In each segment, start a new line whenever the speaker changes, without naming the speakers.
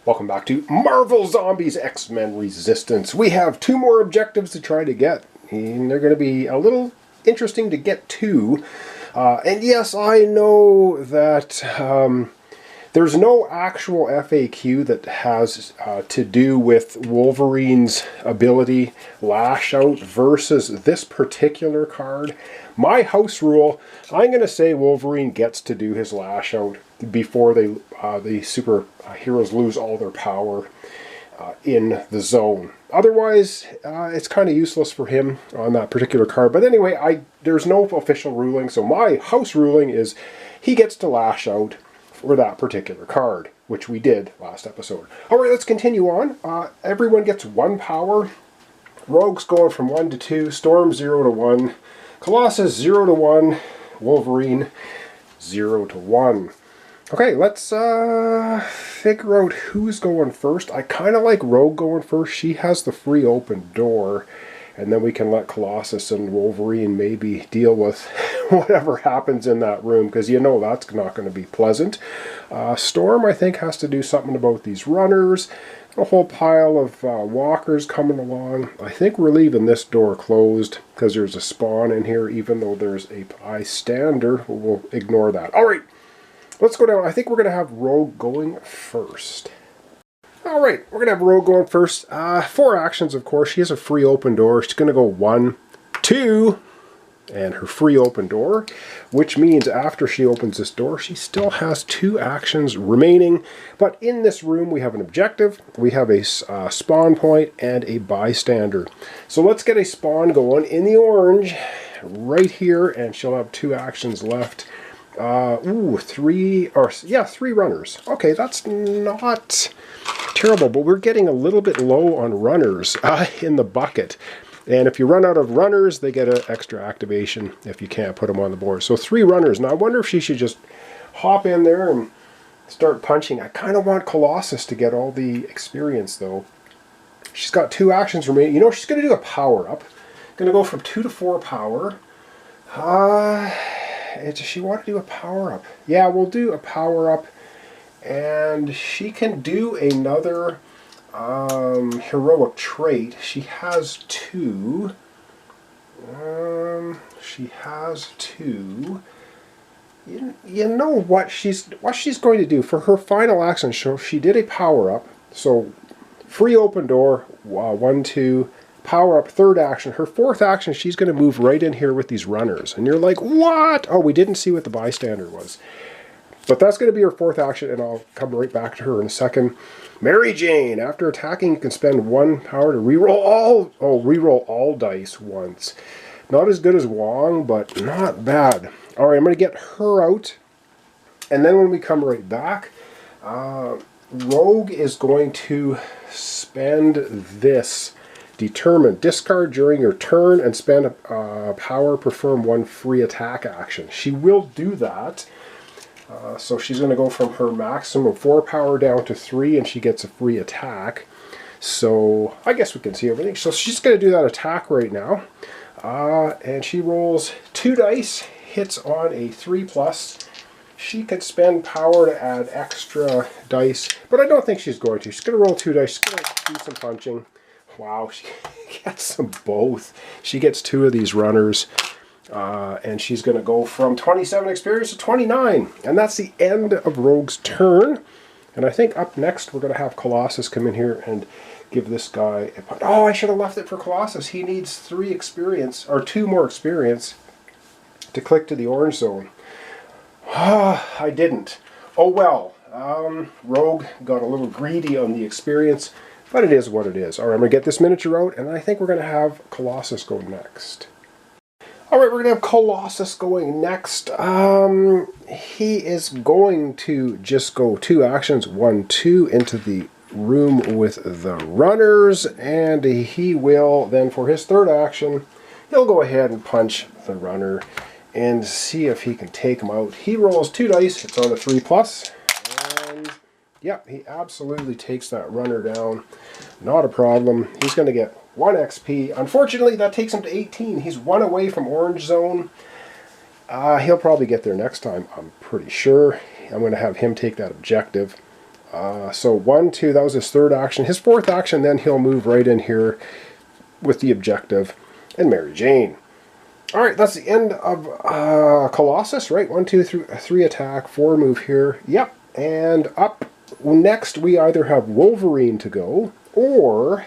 Welcome back to Marvel Zombies X-Men Resistance. We have 2 more objectives to try to get, and they're going to be a little interesting to get to. And yes, I know that there's no actual FAQ that has to do with Wolverine's ability Lash Out versus this particular card. My house rule, I'm going to say Wolverine gets to do his Lash Out before the superheroes lose all their power in the zone. Otherwise, it's kind of useless for him on that particular card. But anyway, there's no official ruling, so my house ruling is he gets to Lash Out for that particular card, which we did last episode. Alright, let's continue on. Everyone gets 1 power. Rogue's going from 1 to 2, Storm 0 to 1, Colossus 0 to 1, Wolverine 0 to 1. Okay, let's figure out who's going first. I kind of like Rogue going first. She has the free open door, and then we can let Colossus and Wolverine maybe deal with whatever happens in that room, because you know that's not going to be pleasant. Storm, I think, has to do something about these runners. A whole pile of walkers coming along. I think we're leaving this door closed because there's a spawn in here, even though there's a bystander. We'll ignore that. All right, let's go down. I think we're going to have Rogue going first. All right, we're going to have Rogue going first. 4 actions, of course. She has a free open door. She's going to go 1, 2, and her free open door, which means after she opens this door, she still has 2 actions remaining. But in this room, we have an objective, we have a spawn point, and a bystander. So let's get a spawn going in the orange right here, and she'll have 2 actions left. 3 runners. Okay, that's not terrible, but we're getting a little bit low on runners in the bucket. And if you run out of runners, they get an extra activation if you can't put them on the board. So 3 runners. Now I wonder if she should just hop in there and start punching. I kind of want Colossus to get all the experience, though. She's got 2 actions remaining. You know, she's going to do a power-up. Going to go from 2 to 4 power. Does she want to do a power-up? Yeah, we'll do a power-up. And she can do another heroic trait. She has 2. You know what she's going to do for her final action. So she did a power up. So free open door, 1, 2, power up, 3rd action. Her 4th action, she's going to move right in here with these runners. And you're like, what? Oh, we didn't see what the bystander was. But that's going to be her 4th action, and I'll come right back to her in a second. Mary Jane, after attacking, you can spend 1 power to reroll all dice once. Not as good as Wong, but not bad. All right, I'm going to get her out, and then when we come right back, Rogue is going to spend this. Determine, discard during your turn and spend a power, perform 1 free attack action. She will do that. So she's going to go from her maximum 4 power down to 3, and she gets a free attack. So I guess we can see everything. So she's going to do that attack right now. And she rolls 2 dice, hits on a 3+. She could spend power to add extra dice, but I don't think she's going to. She's going to roll 2 dice. She's going to do some punching. Wow, she gets them both. She gets 2 of these runners. And she's going to go from 27 experience to 29. And that's the end of Rogue's turn. And I think up next we're going to have Colossus come in here and give this guy a punch. Oh, I should have left it for Colossus. He needs 3 experience, or 2 more experience to click to the orange zone. I didn't. Oh well. Rogue got a little greedy on the experience, but it is what it is. Alright, I'm going to get this miniature out, and I think we're going to have Colossus go next. Alright, we're going to have Colossus going next. He is going to just go 2 actions, 1, 2, into the room with the runners, and he will then, for his 3rd action, he'll go ahead and punch the runner and see if he can take him out. He rolls 2 dice, it's on a 3+, and yep, he absolutely takes that runner down. Not a problem. He's going to get 1 XP. Unfortunately, that takes him to 18. He's 1 away from orange zone. He'll probably get there next time, I'm pretty sure. I'm going to have him take that objective. So 1, 2, that was his third action. His fourth action, then he'll move right in here with the objective and Mary Jane. Alright, that's the end of Colossus, right? 1, 2, 3 attack, 4 move here. Yep, and up next we either have Wolverine to go, or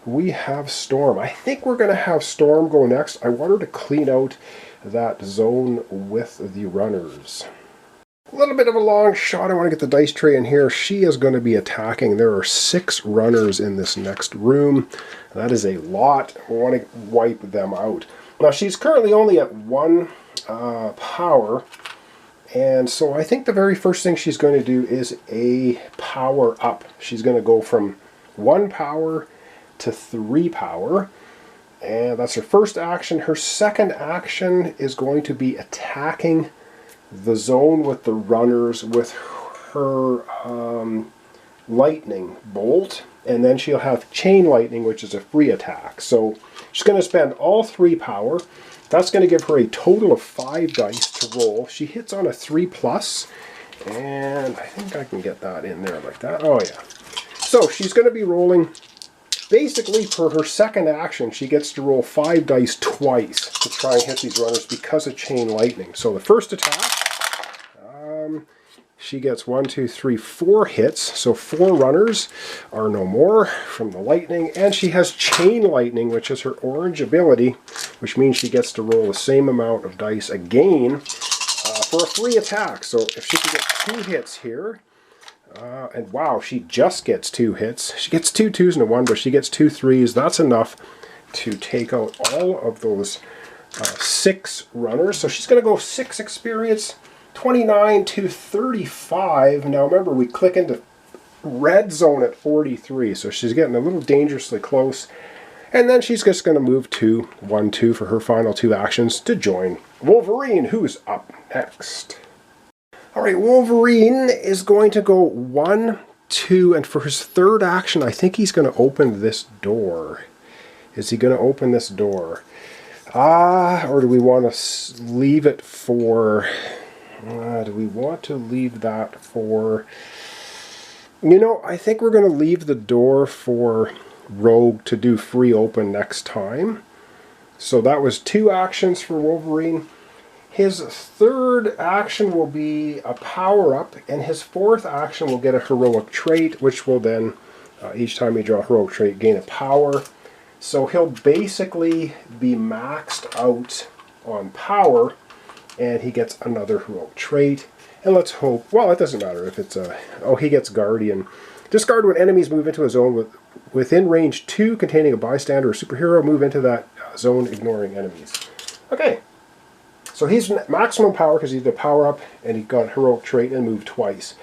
we have Storm. I think we're going to have Storm go next. I want her to clean out that zone with the runners. A little bit of a long shot. I want to get the dice tray in here. She is going to be attacking. There are 6 runners in this next room. That is a lot. We want to wipe them out. Now she's currently only at 1 power. And so I think the very first thing she's going to do is a power up. She's going to go from 1 power to 3 power. And that's her first action. Her second action is going to be attacking the zone with the runners with her lightning bolt, and then she'll have chain lightning, which is a free attack. So she's going to spend all 3 power. That's going to give her a total of 5 dice to roll. She hits on a 3+, and I think I can get that in there like that. Oh yeah. So she's going to be rolling. Basically, for her second action, she gets to roll 5 dice twice to try and hit these runners because of chain lightning. So the first attack, she gets 1, 2, 3, 4 hits. So 4 runners are no more from the lightning. And she has chain lightning, which is her orange ability, which means she gets to roll the same amount of dice again for a free attack. So if she can get 2 hits here, and wow, she just gets 2 hits. She gets 2 2s and a 1, but she gets 2 3s. That's enough to take out all of those 6 runners. So she's going to go 6 experience, 29 to 35. Now remember, we click into red zone at 43, so she's getting a little dangerously close. And then she's just going to move to 1, 2 for her final 2 actions to join Wolverine, who's up next. Alright, Wolverine is going to go 1, 2, and for his third action, I think he's going to open this door. Is he going to open this door? Or do we want to leave it for... do we want to leave that for... You know, I think we're going to leave the door for Rogue to do free open next time. So that was 2 actions for Wolverine. His third action will be a power-up, and his fourth action will get a heroic trait, which will then, each time you draw a heroic trait, gain a power. So he'll basically be maxed out on power, and he gets another heroic trait. And let's hope, well, it doesn't matter if it's a, oh, he gets Guardian. Discard when enemies move into a zone within range 2 containing a bystander or superhero. Move into that zone ignoring enemies. Okay. So he's maximum power because he's the power up, and he got heroic trait and moved twice.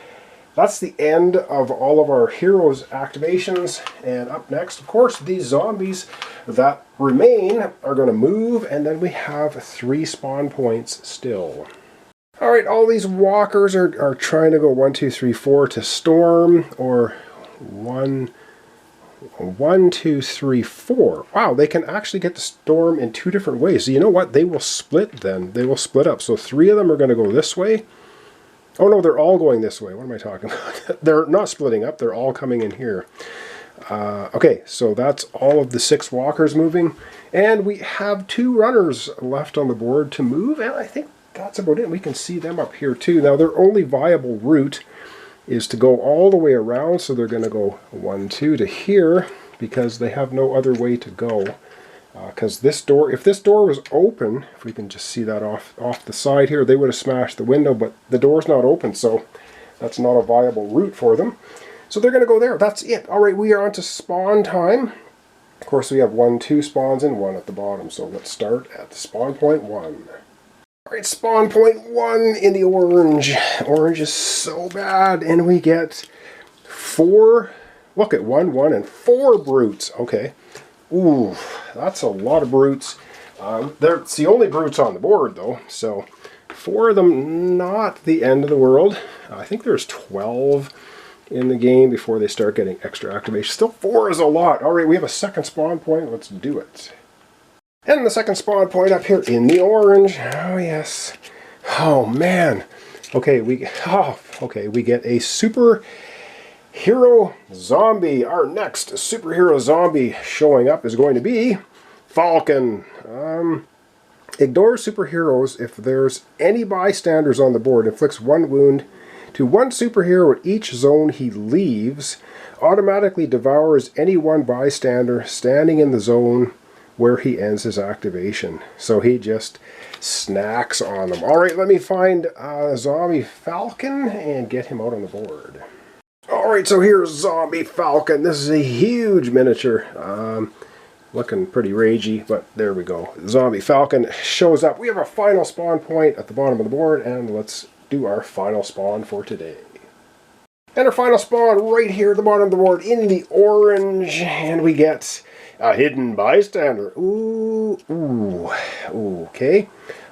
That's the end of all of our heroes activations. And up next, of course, these zombies that remain are going to move, and then we have 3 spawn points still. Alright, all these walkers are trying to go 1, 2, 3, 4 to Storm, or 1, 2, 3, 4. Wow, they can actually get the Storm in 2 different ways. So you know what? They will split then. They will split up. So 3 of them are going to go this way. Oh no, they're all going this way. What am I talking about? They're not splitting up. They're all coming in here. Okay, so that's all of the 6 walkers moving. And we have 2 runners left on the board to move. And I think that's about it. We can see them up here too. Now their only viable route is to go all the way around, so they're going to go 1, 2 to here because they have no other way to go. Because this door, if this door was open, if we can just see that off the side here, they would have smashed the window, but the door's not open, so that's not a viable route for them. So they're going to go there. That's it. Alright, we are on to spawn time. Of course, we have 1, 2 spawns and 1 at the bottom, so let's start at spawn point 1. Alright, spawn point 1 in the orange. Orange is so bad, and we get 4, look at 1, 1, and 4 brutes. Okay. Ooh, that's a lot of brutes. It's the only brutes on the board, though, so 4 of them, not the end of the world. I think there's 12 in the game before they start getting extra activation. Still, 4 is a lot. Alright, we have a second spawn point. Let's do it. And the second spawn point up here in the orange. Oh, yes. Oh, man. Okay, we get a super hero zombie. Our next superhero zombie showing up is going to be Falcon. Ignore superheroes if there's any bystanders on the board. Inflicts 1 wound to 1 superhero at each zone he leaves. Automatically devours any 1 bystander standing in the zone where he ends his activation. So he just snacks on them. Alright, let me find Zombie Falcon and get him out on the board. Alright, so here's Zombie Falcon. This is a huge miniature. Looking pretty ragey, but there we go. Zombie Falcon shows up. We have a final spawn point at the bottom of the board, and let's do our final spawn for today. And our final spawn right here at the bottom of the board in the orange, and we get a hidden bystander. Ooh, okay.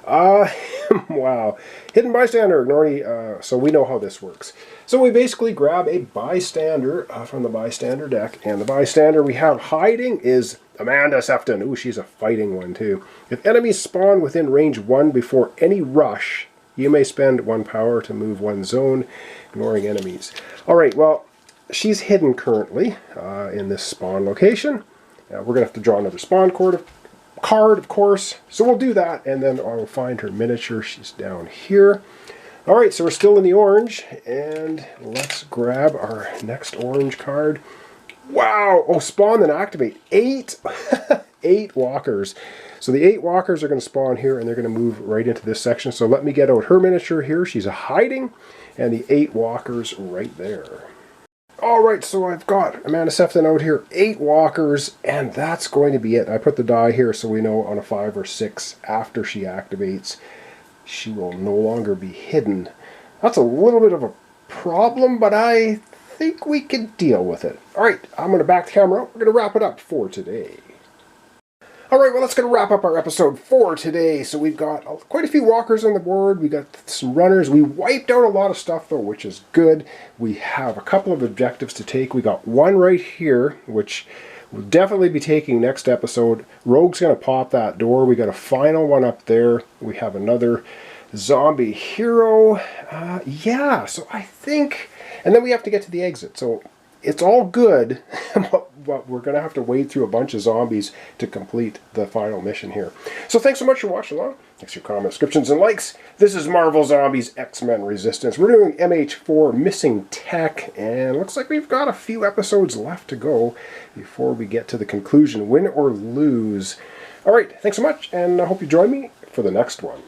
Wow. Hidden bystander. So we know how this works. So we basically grab a bystander from the bystander deck, and the bystander we have hiding is Amanda Sefton. Ooh, she's a fighting one too. If enemies spawn within range 1 before any rush, you may spend 1 power to move 1 zone, ignoring enemies. Alright, well, she's hidden currently in this spawn location. We're going to have to draw another spawn card, of course. So we'll do that, and then I'll find her miniature. She's down here. Alright, so we're still in the orange, and let's grab our next orange card. Wow! Oh, spawn then activate. 8! 8 walkers. So the 8 walkers are going to spawn here, and they're going to move right into this section. So let me get out her miniature here. She's hiding, and the 8 walkers right there. Alright, so I've got Amanda Sefton out here, 8 walkers, and that's going to be it. I put the die here so we know on a 5 or 6 after she activates, she will no longer be hidden. That's a little bit of a problem, but I think we can deal with it. Alright, I'm going to back the camera. We're going to wrap it up for today. Alright, well, that's going to wrap up our episode for today. So we've got quite a few walkers on the board. We got some runners. We wiped out a lot of stuff, though, which is good. We have a couple of objectives to take. We got one right here, which we'll definitely be taking next episode. Rogue's going to pop that door. We got a final one up there. We have another zombie hero. Yeah, so I think... And then we have to get to the exit. So it's all good, but we're going to have to wade through a bunch of zombies to complete the final mission here. So thanks so much for watching along. Thanks for your comments, subscriptions, and likes. This is Marvel Zombies X-Men Resistance. We're doing MH4 Missing Tech, and looks like we've got a few episodes left to go before we get to the conclusion, win or lose. Alright, thanks so much, and I hope you join me for the next one.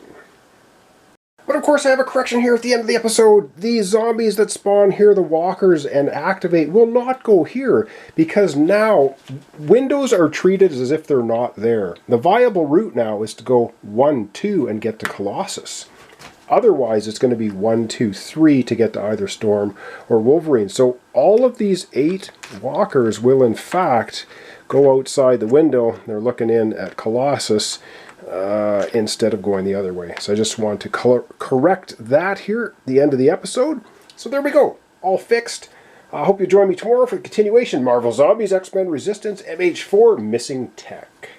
But of course I have a correction here at the end of the episode. These zombies that spawn here, the walkers, and activate will not go here, because now windows are treated as if they're not there. The viable route now is to go 1, 2 and get to Colossus. Otherwise it's going to be 1, 2, 3 to get to either Storm or Wolverine. So all of these 8 walkers will in fact go outside the window. They're looking in at Colossus. Instead of going the other way. So I just want to correct that here at the end of the episode. So there we go. All fixed. I hope you join me tomorrow for the continuation. Marvel Zombies, X-Men Resistance, MH4 Missing Tech.